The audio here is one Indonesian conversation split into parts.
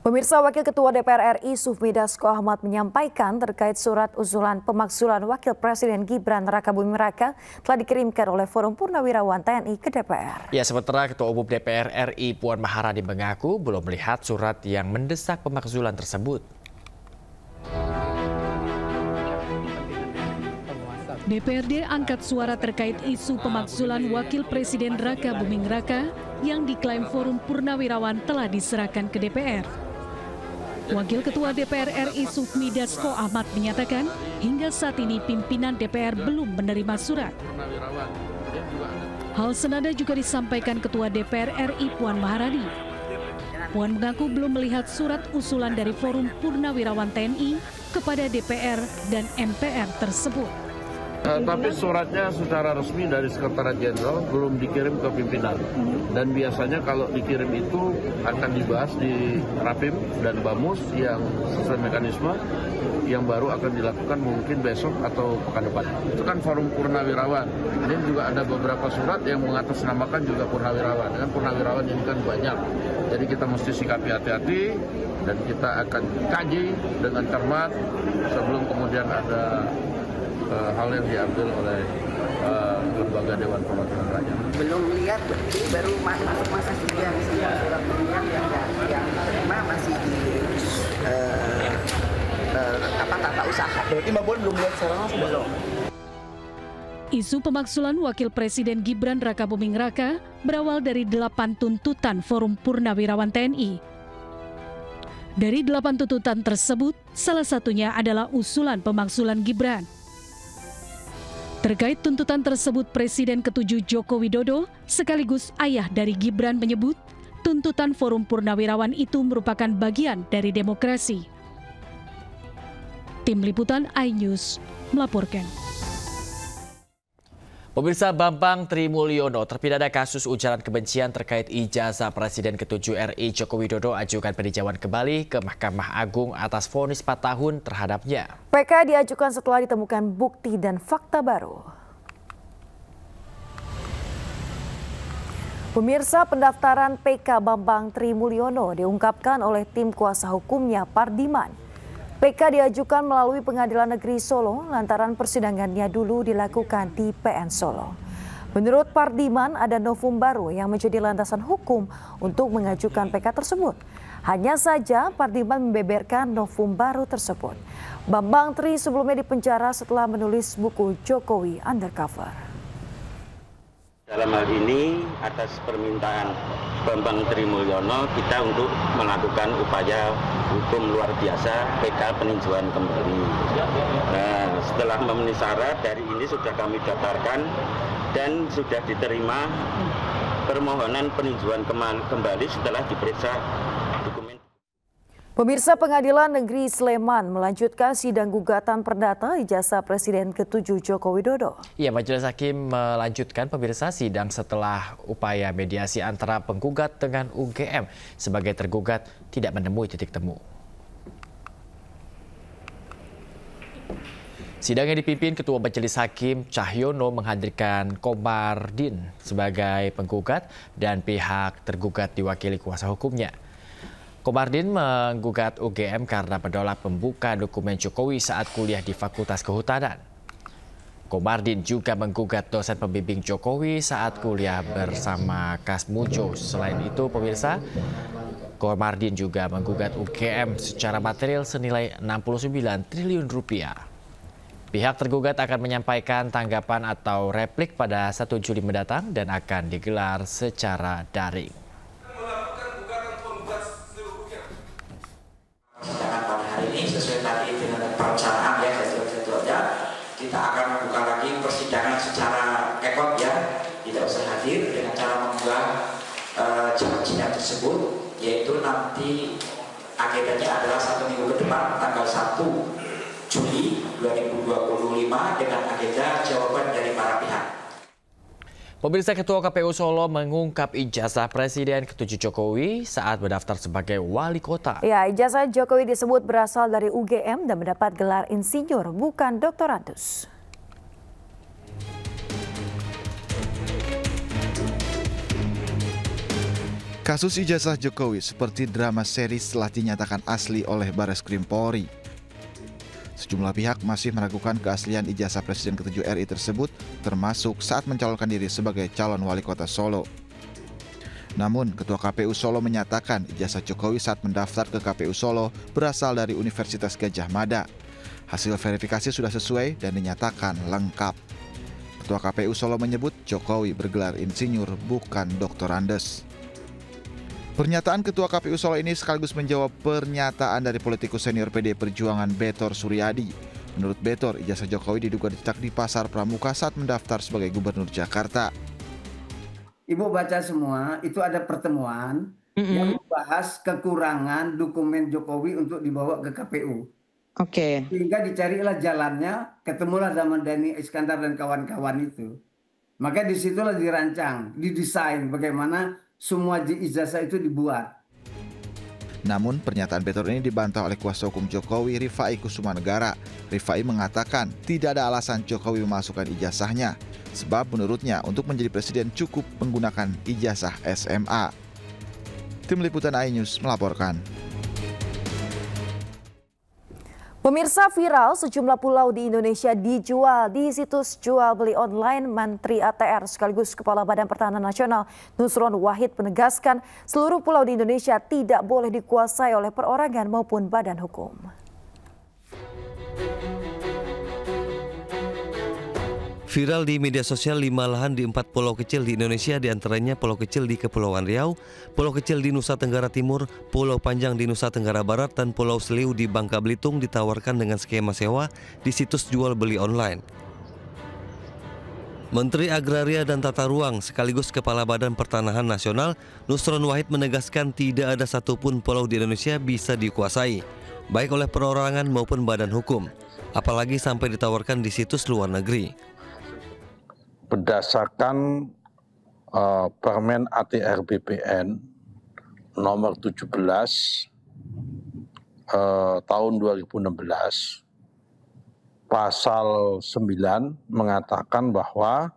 Pemirsa, Wakil Ketua DPR RI Sufmi Dasko Ahmad menyampaikan terkait surat usulan pemakzulan Wakil Presiden Gibran Rakabuming Raka telah dikirimkan oleh Forum Purnawirawan TNI ke DPR. Ya, sementara Ketua Umum DPR RI Puan Maharani mengaku belum melihat surat yang mendesak pemakzulan tersebut. DPRD angkat suara terkait isu pemakzulan Wakil Presiden Rakabuming Raka yang diklaim Forum Purnawirawan telah diserahkan ke DPR. Wakil Ketua DPR RI Sufmi Dasko Ahmad menyatakan hingga saat ini pimpinan DPR belum menerima surat. Hal senada juga disampaikan Ketua DPR RI Puan Maharani. Puan mengaku belum melihat surat usulan dari Forum Purnawirawan TNI kepada DPR dan MPR tersebut. Tapi suratnya secara resmi dari Sekretariat Jenderal belum dikirim ke pimpinan. Dan biasanya kalau dikirim itu akan dibahas di Rapim dan Bamus yang sesuai mekanisme yang baru akan dilakukan mungkin besok atau pekan depan. Itu kan Forum Purnawirawan. Ini juga ada beberapa surat yang mengatasnamakan juga Purnawirawan. Dengan Purnawirawan ini kan banyak. Jadi kita mesti sikapi hati-hati dan kita akan kaji dengan cermat sebelum kemudian ada hal yang diambil oleh lembaga Dewan Perwakilan Rakyat. Belum lihat, ini baru masuk masa sidang, surat pemilihan yang diterima masih di tata usaha. Berarti Mbak Puan belum lihat secara langsung? Belum. Isu pemakzulan Wakil Presiden Gibran Rakabuming Raka berawal dari 8 tuntutan Forum Purnawirawan TNI. Dari 8 tuntutan tersebut, salah satunya adalah usulan pemakzulan Gibran. Terkait tuntutan tersebut, Presiden ke-7 Joko Widodo sekaligus ayah dari Gibran menyebut tuntutan Forum Purnawirawan itu merupakan bagian dari demokrasi. Tim Liputan iNews melaporkan. Pemirsa, Bambang Trimulyono terpidana kasus ujaran kebencian terkait ijazah Presiden ke-7 RI Joko Widodo ajukan peninjauan kembali ke Mahkamah Agung atas vonis 4 tahun terhadapnya. PK diajukan setelah ditemukan bukti dan fakta baru. Pemirsa, pendaftaran PK Bambang Trimulyono diungkapkan oleh tim kuasa hukumnya Pardiman. PK diajukan melalui Pengadilan Negeri Solo lantaran persidangannya dulu dilakukan di PN Solo. Menurut Pardiman, ada novum baru yang menjadi landasan hukum untuk mengajukan PK tersebut. Hanya saja Pardiman membeberkan novum baru tersebut. Bambang Tri sebelumnya dipenjara setelah menulis buku Jokowi Undercover. Dalam hal ini atas permintaan Bambang Trimulyono kita untuk melakukan upaya hukum luar biasa PK peninjauan kembali. Nah, setelah memenuhi syarat dari ini sudah kami daftarkan dan sudah diterima permohonan peninjauan kembali setelah diperiksa dokumen. Pemirsa, Pengadilan Negeri Sleman melanjutkan sidang gugatan perdata ijazah Presiden ke-7 Joko Widodo. Ya, Majelis Hakim melanjutkan pemirsa sidang setelah upaya mediasi antara penggugat dengan UGM sebagai tergugat tidak menemui titik temu. Sidang yang dipimpin Ketua Majelis Hakim Cahyono menghadirkan Komardin sebagai penggugat dan pihak tergugat diwakili kuasa hukumnya. Komardin menggugat UGM karena menolak membuka dokumen Jokowi saat kuliah di Fakultas Kehutanan. Komardin juga menggugat dosen pembimbing Jokowi saat kuliah bersama Kasmujo. Selain itu, pemirsa, Komardin juga menggugat UGM secara material senilai 69 triliun rupiah. Pihak tergugat akan menyampaikan tanggapan atau replik pada 1 Juli mendatang dan akan digelar secara daring. Sesuai tadi dengan perencanaan ya, jadwal-jadwalnya kita akan membuka lagi persidangan secara ekot ya, tidak usah hadir dengan cara membuat jam sidang tersebut, yaitu nanti agendanya adalah 1 minggu ke depan tanggal 1 Juli 2025 dengan agenda jawaban dari para pihak. Pemirsa, Ketua KPU Solo mengungkap ijazah Presiden ke-7 Jokowi saat mendaftar sebagai wali kota. Ya, ijazah Jokowi disebut berasal dari UGM dan mendapat gelar insinyur, bukan doktoratus. Kasus ijazah Jokowi seperti drama seri setelah dinyatakan asli oleh Bareskrim Polri. Sejumlah pihak masih meragukan keaslian ijazah Presiden ke-7 RI tersebut, termasuk saat mencalonkan diri sebagai calon wali kota Solo. Namun, Ketua KPU Solo menyatakan ijazah Jokowi saat mendaftar ke KPU Solo berasal dari Universitas Gadjah Mada. Hasil verifikasi sudah sesuai dan dinyatakan lengkap. Ketua KPU Solo menyebut Jokowi bergelar insinyur bukan Dr. Andes. Pernyataan Ketua KPU Solo ini sekaligus menjawab pernyataan dari politikus senior PD Perjuangan Betor Suryadi. Menurut Betor, ijazah Jokowi diduga dicetak di Pasar Pramuka saat mendaftar sebagai Gubernur Jakarta. Ibu baca semua, itu ada pertemuan yang membahas kekurangan dokumen Jokowi untuk dibawa ke KPU. Oke. Sehingga dicarilah jalannya, ketemulah zaman Dhani Iskandar dan kawan-kawan itu. Maka disitulah dirancang, didesain bagaimana semua ijazah itu dibuat. Namun pernyataan Betor ini dibantah oleh kuasa hukum Jokowi, Rifai Kusumanegara. Rifai mengatakan tidak ada alasan Jokowi memasukkan ijazahnya, sebab menurutnya untuk menjadi presiden cukup menggunakan ijazah SMA. Tim Liputan iNews melaporkan. Pemirsa, viral sejumlah pulau di Indonesia dijual di situs jual beli online. Menteri ATR sekaligus Kepala Badan Pertahanan Nasional Nusron Wahid menegaskan seluruh pulau di Indonesia tidak boleh dikuasai oleh perorangan maupun badan hukum. Viral di media sosial 5 lahan di 4 pulau kecil di Indonesia, diantaranya pulau kecil di Kepulauan Riau, pulau kecil di Nusa Tenggara Timur, pulau panjang di Nusa Tenggara Barat, dan pulau Seliu di Bangka Belitung ditawarkan dengan skema sewa di situs jual beli online. Menteri Agraria dan Tata Ruang sekaligus Kepala Badan Pertanahan Nasional Nusron Wahid menegaskan tidak ada satupun pulau di Indonesia bisa dikuasai, baik oleh perorangan maupun badan hukum, apalagi sampai ditawarkan di situs luar negeri. Berdasarkan Permen ATR BPN nomor 17 tahun 2016, pasal 9 mengatakan bahwa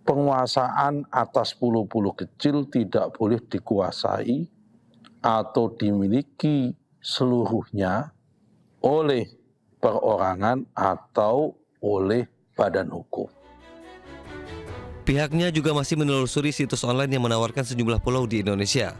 penguasaan atas pulau-pulau kecil tidak boleh dikuasai atau dimiliki seluruhnya oleh perorangan atau oleh badan hukum. Pihaknya juga masih menelusuri situs online yang menawarkan sejumlah pulau di Indonesia.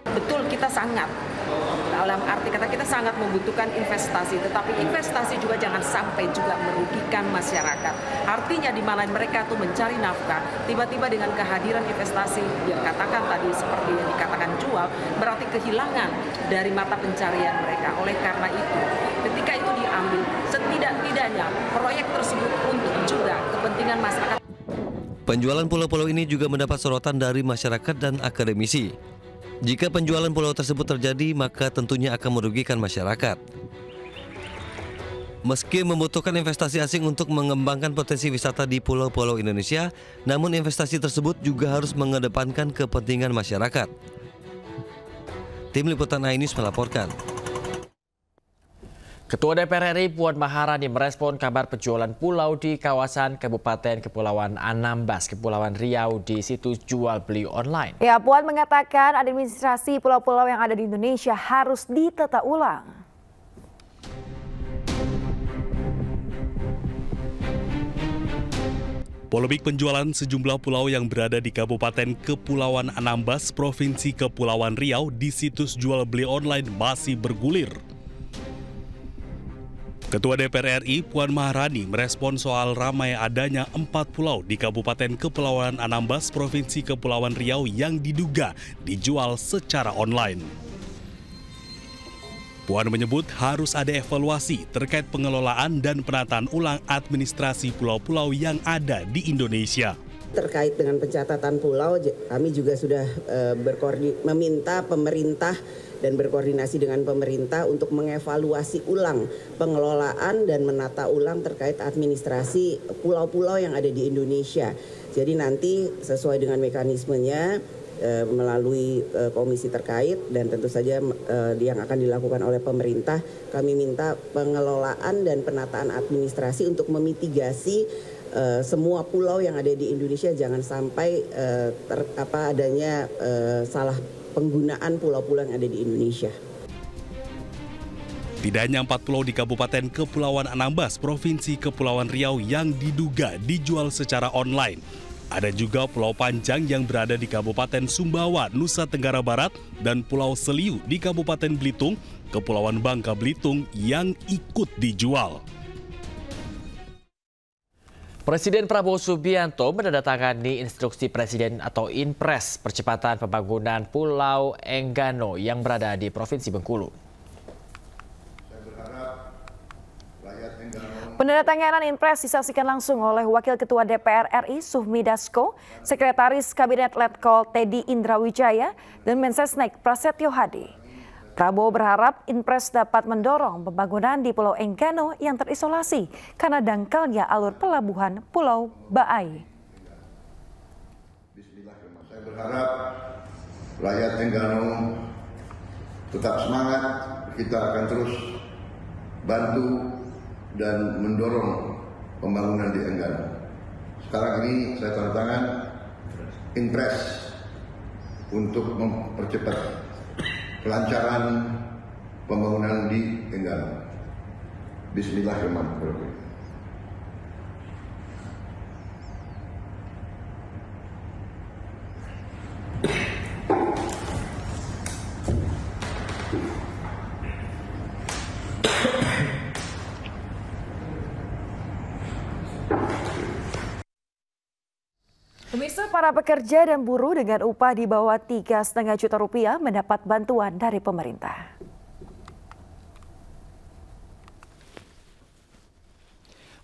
Betul, kita sangat, dalam arti kata kita sangat membutuhkan investasi, tetapi investasi juga jangan sampai juga merugikan masyarakat. Artinya di mana mereka tuh mencari nafkah, tiba-tiba dengan kehadiran investasi yang katakan tadi seperti yang dikatakan jual, berarti kehilangan dari mata pencarian mereka. Oleh karena itu, ketika itu diambil, setidak-tidaknya proyek tersebut untuk juga kepentingan masyarakat. Penjualan pulau-pulau ini juga mendapat sorotan dari masyarakat dan akademisi. Jika penjualan pulau tersebut terjadi, maka tentunya akan merugikan masyarakat. Meski membutuhkan investasi asing untuk mengembangkan potensi wisata di pulau-pulau Indonesia, namun investasi tersebut juga harus mengedepankan kepentingan masyarakat. Tim Liputan iNews melaporkan. Ketua DPR RI Puan Maharani merespon kabar penjualan pulau di kawasan Kabupaten Kepulauan Anambas, Kepulauan Riau di situs jual beli online. Ya, Puan mengatakan administrasi pulau-pulau yang ada di Indonesia harus ditata ulang. Polemik penjualan sejumlah pulau yang berada di Kabupaten Kepulauan Anambas, Provinsi Kepulauan Riau di situs jual beli online masih bergulir. Ketua DPR RI Puan Maharani merespon soal ramai adanya 4 pulau di Kabupaten Kepulauan Anambas, Provinsi Kepulauan Riau yang diduga dijual secara online. Puan menyebut harus ada evaluasi terkait pengelolaan dan penataan ulang administrasi pulau-pulau yang ada di Indonesia. Terkait dengan pencatatan pulau, kami juga sudah meminta pemerintah dan berkoordinasi dengan pemerintah untuk mengevaluasi ulang pengelolaan dan menata ulang terkait administrasi pulau-pulau yang ada di Indonesia. Jadi nanti sesuai dengan mekanismenya melalui komisi terkait dan tentu saja yang akan dilakukan oleh pemerintah, kami minta pengelolaan dan penataan administrasi untuk memitigasi semua pulau yang ada di Indonesia jangan sampai adanya salah penggunaan pulau-pulau yang ada di Indonesia. Tidak hanya 4 pulau di Kabupaten Kepulauan Anambas, Provinsi Kepulauan Riau yang diduga dijual secara online. Ada juga Pulau Panjang yang berada di Kabupaten Sumbawa, Nusa Tenggara Barat, dan Pulau Seliu di Kabupaten Belitung, Kepulauan Bangka Belitung yang ikut dijual. Presiden Prabowo Subianto menandatangani instruksi Presiden atau Inpres percepatan pembangunan Pulau Enggano yang berada di Provinsi Bengkulu. Penandatanganan Inpres disaksikan langsung oleh Wakil Ketua DPR RI Sufmi Dasko, Sekretaris Kabinet Letkol Teddy Indrawijaya, dan Mensesnek Prasetyo Hadi. Prabowo berharap Inpres dapat mendorong pembangunan di Pulau Enggano yang terisolasi karena dangkalnya alur pelabuhan Pulau Baai. Saya berharap rakyat Enggano tetap semangat, kita akan terus bantu dan mendorong pembangunan di Enggano. Sekarang ini saya tanda tangan Inpres untuk mempercepat kelancaran pembangunan di Enggano. Bismillahirrahmanirrahim. Pemirsa, para pekerja dan buruh dengan upah di bawah 3,5 juta rupiah mendapat bantuan dari pemerintah.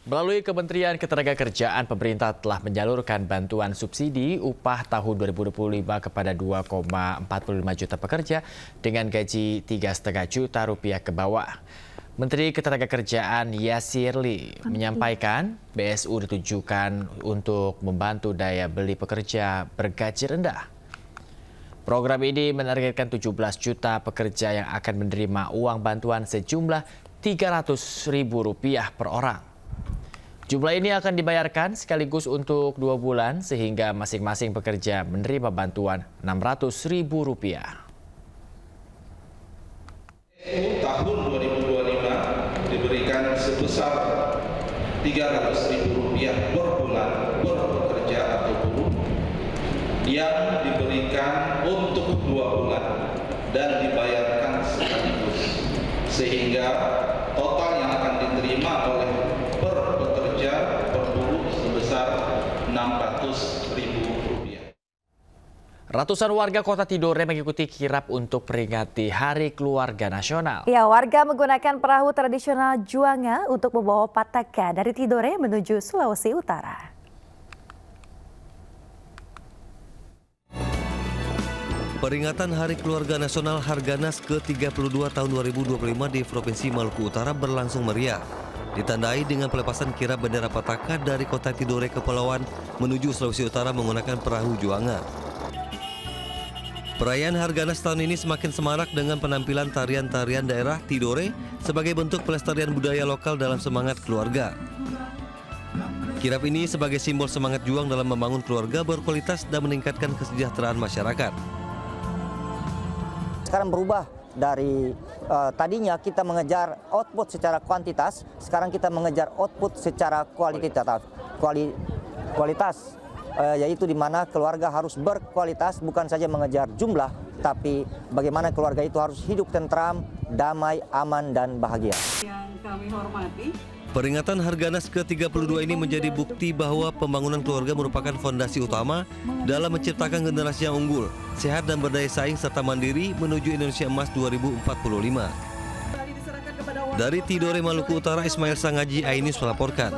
Melalui Kementerian Ketenagakerjaan, pemerintah telah menyalurkan bantuan subsidi upah tahun 2025 kepada 2,45 juta pekerja dengan gaji 3,5 juta rupiah ke bawah. Menteri Ketenagakerjaan Yasirli menyampaikan BSU ditujukan untuk membantu daya beli pekerja bergaji rendah. Program ini menargetkan 17 juta pekerja yang akan menerima uang bantuan sejumlah Rp300.000 per orang. Jumlah ini akan dibayarkan sekaligus untuk 2 bulan sehingga masing-masing pekerja menerima bantuan Rp600.000. Tahun 2025 diberikan sebesar Rp300.000 per bulan per pekerja atau buruh yang diberikan untuk 2 bulan dan dibayarkan sekaligus sehingga total yang akan diterima oleh per pekerja per buruh sebesar Rp600.000. Ratusan warga Kota Tidore mengikuti kirap untuk peringati Hari Keluarga Nasional. Ya, warga menggunakan perahu tradisional Juanga untuk membawa pataka dari Tidore menuju Sulawesi Utara. Peringatan Hari Keluarga Nasional Harganas ke-32 tahun 2025 di Provinsi Maluku Utara berlangsung meriah. Ditandai dengan pelepasan kirap bendera pataka dari Kota Tidore Kepulauan menuju Sulawesi Utara menggunakan perahu Juanga. Perayaan Harganas tahun ini semakin semarak dengan penampilan tarian-tarian daerah Tidore sebagai bentuk pelestarian budaya lokal dalam semangat keluarga. Kirap ini sebagai simbol semangat juang dalam membangun keluarga berkualitas dan meningkatkan kesejahteraan masyarakat. Sekarang berubah dari tadinya kita mengejar output secara kuantitas, sekarang kita mengejar output secara kualitas. Yaitu di mana keluarga harus berkualitas, bukan saja mengejar jumlah, tapi bagaimana keluarga itu harus hidup tentram, damai, aman, dan bahagia. Yang kami hormati. Peringatan Harganas ke-32 ini menjadi bukti bahwa pembangunan keluarga merupakan fondasi utama dalam menciptakan generasi yang unggul, sehat dan berdaya saing serta mandiri menuju Indonesia Emas 2045. Dari Tidore, Maluku Utara, Ismail Sangaji Ainus melaporkan.